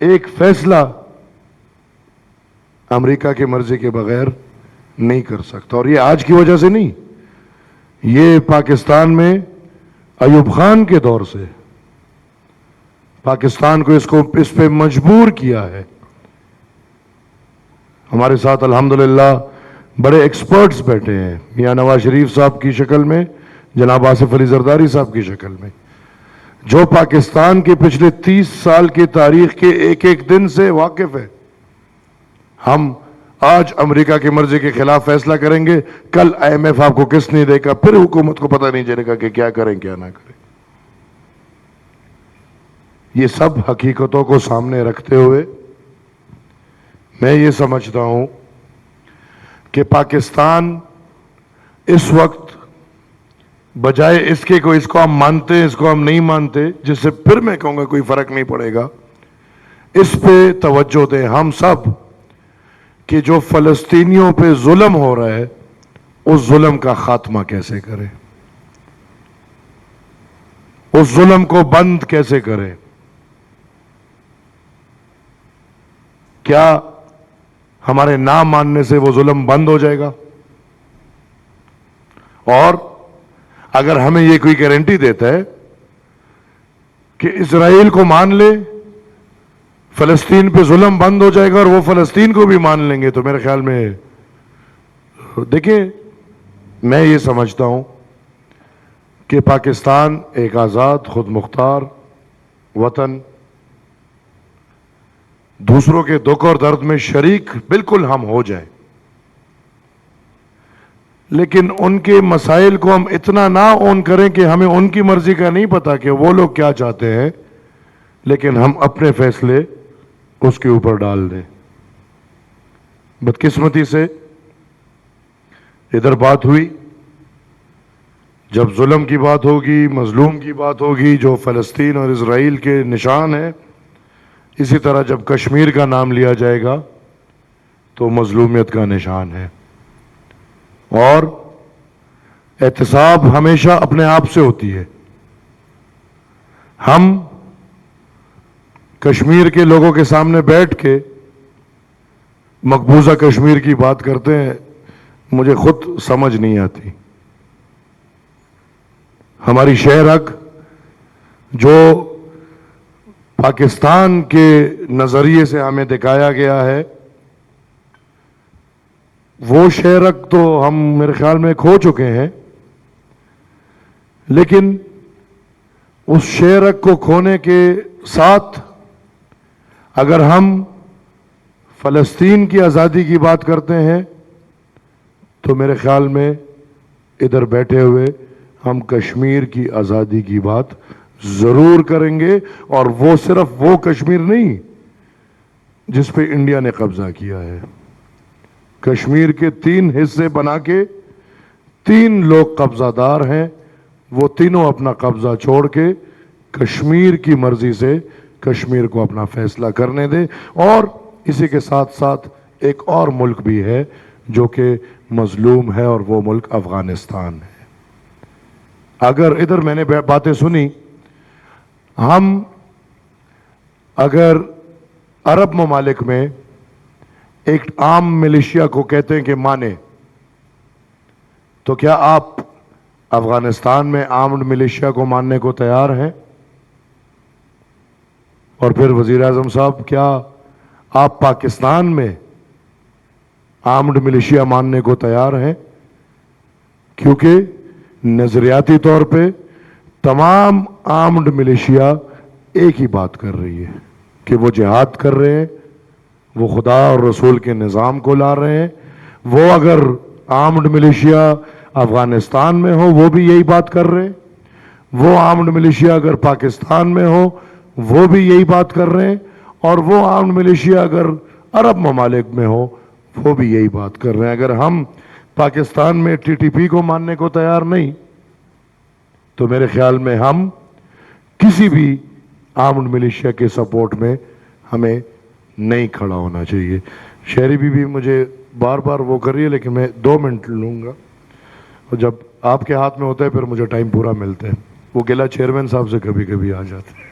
ایک فیصلہ امریکہ کی مرضی کے بغیر نہیں کر سکتا. اور یہ آج کی وجہ سے نہیں, یہ پاکستان میں ایوب خان کے دور سے پاکستان کو اس پہ مجبور کیا ہے. ہمارے ساتھ الحمدللہ بڑے ایکسپرٹس بیٹھے ہیں, میاں نواز شریف صاحب کی شکل میں, جناب آصف علی زرداری صاحب کی شکل میں, جو پاکستان کے پچھلے 30 سال کی تاریخ کے ایک ایک دن سے واقف ہے. ہم آج امریکہ کی مرضی کے خلاف فیصلہ کریں گے, کل IMF آپ کو کس نہیں دے گا, پھر حکومت کو پتہ نہیں چلے گا کہ کیا کریں کیا نہ کریں. یہ سب حقیقتوں کو سامنے رکھتے ہوئے میں یہ سمجھتا ہوں کہ پاکستان اس وقت بجائے اس کے اس کو ہم مانتے ہیں, اس کو ہم نہیں مانتے, جس سے پھر میں کہوں گا کوئی فرق نہیں پڑے گا, اس پہ توجہ دیں ہم سب کہ جو فلسطینیوں پہ ظلم ہو رہا ہے اس ظلم کا خاتمہ کیسے کریں, اس ظلم کو بند کیسے کریں. کیا ہمارے نہ ماننے سے وہ ظلم بند ہو جائے گا؟ اور اگر ہمیں یہ کوئی گارنٹی دیتا ہے کہ اسرائیل کو مان لے, فلسطین پہ ظلم بند ہو جائے گا اور وہ فلسطین کو بھی مان لیں گے, تو میرے خیال میں دیکھیں, میں یہ سمجھتا ہوں کہ پاکستان ایک آزاد خود مختار وطن, دوسروں کے دکھ اور درد میں شریک بالکل ہم ہو جائیں, لیکن ان کے مسائل کو ہم اتنا نہ اون کریں کہ ہمیں ان کی مرضی کا نہیں پتا کہ وہ لوگ کیا چاہتے ہیں, لیکن ہم اپنے فیصلے اس کے اوپر ڈال دیں. بدقسمتی سے ادھر بات ہوئی, جب ظلم کی بات ہوگی, مظلوم کی بات ہوگی, جو فلسطین اور اسرائیل کے نشان ہیں, اسی طرح جب کشمیر کا نام لیا جائے گا تو مظلومیت کا نشان ہے. اور احتساب ہمیشہ اپنے آپ سے ہوتی ہے. ہم کشمیر کے لوگوں کے سامنے بیٹھ کے مقبوضہ کشمیر کی بات کرتے ہیں, مجھے خود سمجھ نہیں آتی. ہماری شہر حق جو پاکستان کے نظریے سے ہمیں دکھایا گیا ہے, وہ شہر حق تو ہم میرے خیال میں کھو چکے ہیں, لیکن اس شہر حق کو کھونے کے ساتھ اگر ہم فلسطین کی آزادی کی بات کرتے ہیں تو میرے خیال میں ادھر بیٹھے ہوئے ہم کشمیر کی آزادی کی بات ضرور کریں گے, اور وہ صرف وہ کشمیر نہیں جس پہ انڈیا نے قبضہ کیا ہے. کشمیر کے 3 حصے بنا کے 3 لوگ قبضہ دار ہیں, وہ تینوں اپنا قبضہ چھوڑ کے کشمیر کی مرضی سے کشمیر کو اپنا فیصلہ کرنے دیں. اور اسی کے ساتھ ساتھ ایک اور ملک بھی ہے جو کہ مظلوم ہے, اور وہ ملک افغانستان ہے. اگر ادھر میں نے باتیں سنی, ہم اگر عرب ممالک میں ایک عام ملیشیا کو کہتے ہیں کہ مانے, تو کیا آپ افغانستان میں آرمڈ ملیشیا کو ماننے کو تیار ہیں؟ اور پھر وزیر اعظم صاحب, کیا آپ پاکستان میں آرمڈ ملیشیا ماننے کو تیار ہیں؟ کیونکہ نظریاتی طور پہ تمام آرمڈ ملیشیا ایک ہی بات کر رہی ہے کہ وہ جہاد کر رہے ہیں, وہ خدا اور رسول کے نظام کو لا رہے ہیں. وہ اگر آرمڈ ملیشیا افغانستان میں ہو وہ بھی یہی بات کر رہے ہیں, وہ آرمڈ ملیشیا اگر پاکستان میں ہو وہ بھی یہی بات کر رہے ہیں, اور وہ آرمڈ ملیشیا اگر عرب ممالک میں ہو وہ بھی یہی بات کر رہے ہیں. اگر ہم پاکستان میں TTP کو ماننے کو تیار نہیں تو میرے خیال میں ہم کسی بھی آرمڈ ملیشیا کے سپورٹ میں ہمیں نہیں کھڑا ہونا چاہیے. شہری بھی مجھے بار بار وہ کر رہی ہے, لیکن میں 2 منٹ لوں گا, اور جب آپ کے ہاتھ میں ہوتا ہے پھر مجھے ٹائم پورا ملتا ہے. وہ گلا چیئرمین صاحب سے کبھی کبھی آ جاتے ہیں.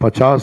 50